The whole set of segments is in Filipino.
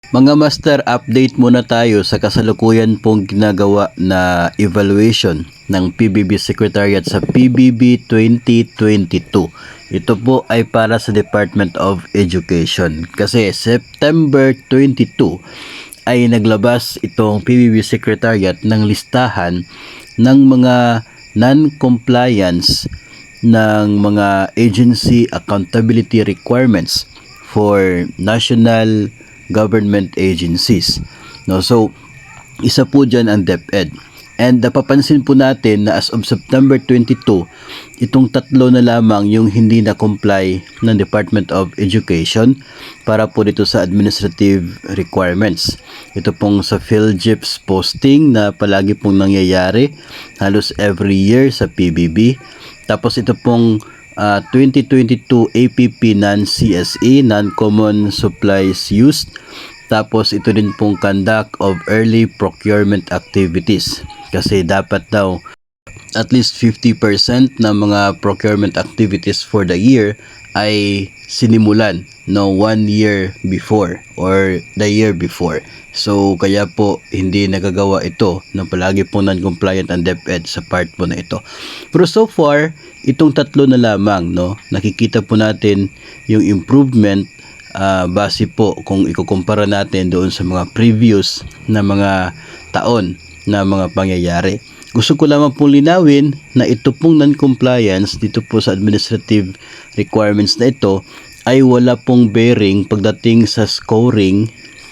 Mga master, update muna tayo sa kasalukuyan pong ginagawa na evaluation ng PBB Secretariat sa PBB 2022. Ito po ay para sa Department of Education. Kasi September 22 ay naglabas itong PBB Secretariat ng listahan ng mga non-compliance ng mga agency accountability requirements for national government agencies. No, so isa po diyan ang DepEd. And napapansin po natin na as of September 22, itong tatlo na lamang yung hindi na comply ng Department of Education para po dito sa administrative requirements. Ito pong sa PhilGIPS posting na palagi pong nangyayari halos every year sa PBB. Tapos ito pong 2022 APP non-CSE, non-common supplies used. Tapos ito din pong conduct of early procurement activities. Kasi dapat daw at least 50% ng mga procurement activities for the year ay sinimulan 1 year before or the year before. So kaya po hindi nagagawa ito na palagi po non-compliant ang DepEd sa part po na ito. Pero so far, itong tatlo na lamang, nakikita po natin yung improvement base po kung ikukumpara natin doon sa mga previous na mga taon na mga pangyayari. Gusto ko lamang pong linawin na ito pong non-compliance dito po sa administrative requirements na ito ay wala pong bearing pagdating sa scoring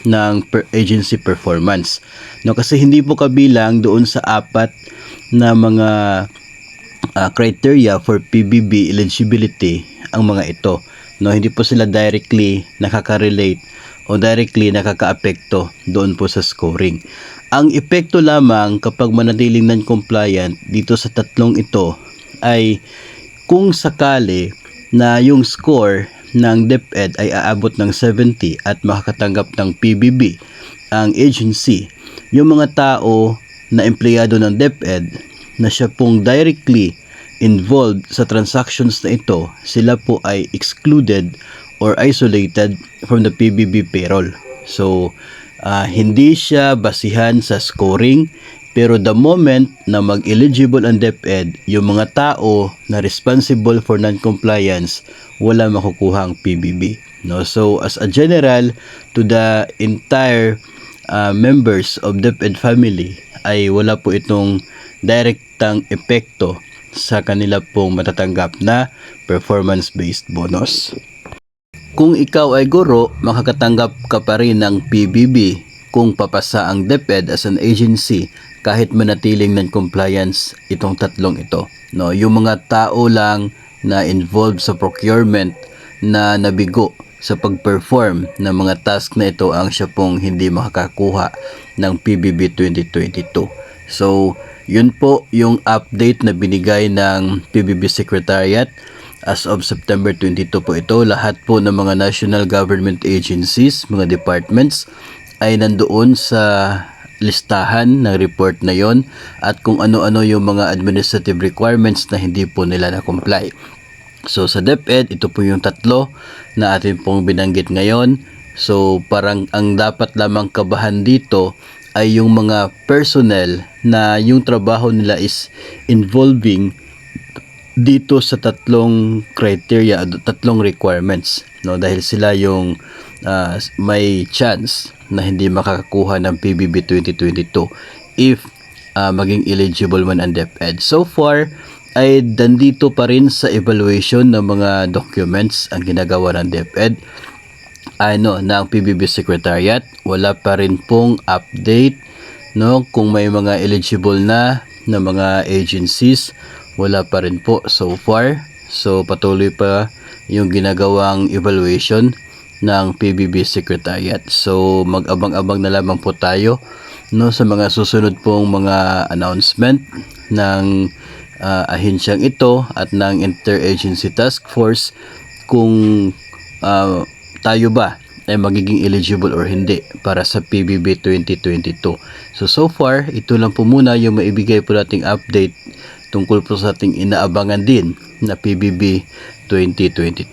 ng agency performance. Kasi hindi po kabilang doon sa apat na mga criteria for PBB eligibility ang mga ito. Hindi po sila directly nakaka-relate o directly nakaka-apekto doon po sa scoring. Ang epekto lamang kapag manatiling non-compliant dito sa tatlong ito ay kung sakali na yung score ng DepEd ay aabot ng 70 at makakatanggap ng PBB ang agency, yung mga tao na empleyado ng DepEd na siya pong directly involved sa transactions na ito, sila po ay excluded or isolated from the PBB payroll. So hindi siya basihan sa scoring, pero the moment na mag-eligible ang DepEd, yung mga tao na responsible for non-compliance, wala makukuha ang PBB. So as a general, to the entire members of DepEd family, ay wala po itong direktang epekto sa kanila pong matatanggap na performance-based bonus. Kung ikaw ay guro, makakatanggap ka pa rin ng PBB kung papasa ang DepEd as an agency kahit manatiling non-compliance itong tatlong ito. Yung mga tao lang na involved sa procurement na nabigo sa pag-perform ng mga task na ito ang siya pong hindi makakakuha ng PBB 2022. So, yun po yung update na binigay ng PBB Secretariat. As of September 22 po ito, lahat po ng mga national government agencies, mga departments ay nandoon sa listahan ng report na yon at kung ano-ano yung mga administrative requirements na hindi po nila na-comply. So sa DepEd, ito po yung tatlo na atin pong binanggit ngayon. So parang ang dapat lamang kabahan dito ay yung mga personnel na yung trabaho nila is involving dito sa tatlong criteria, tatlong requirements, dahil sila yung may chance na hindi makakakuha ng PBB 2022 if maging eligible man ang DepEd. So far ay dandito pa rin sa evaluation ng mga documents ang ginagawa ng DepEd ng PBB Secretariat. Wala pa rin pong update kung may mga eligible na mga agencies. Wala pa rin po so far. So patuloy pa yung ginagawang evaluation ng PBB Secretariat. So mag-abang-abang na lamang po tayo sa mga susunod pong mga announcement ng ahensyang ito at ng Interagency Task Force kung tayo ba ay magiging eligible or hindi para sa PBB 2022. So far, ito lang po muna yung maibigay po nating update tungkol po sa ating inaabangan din na PBB 2022.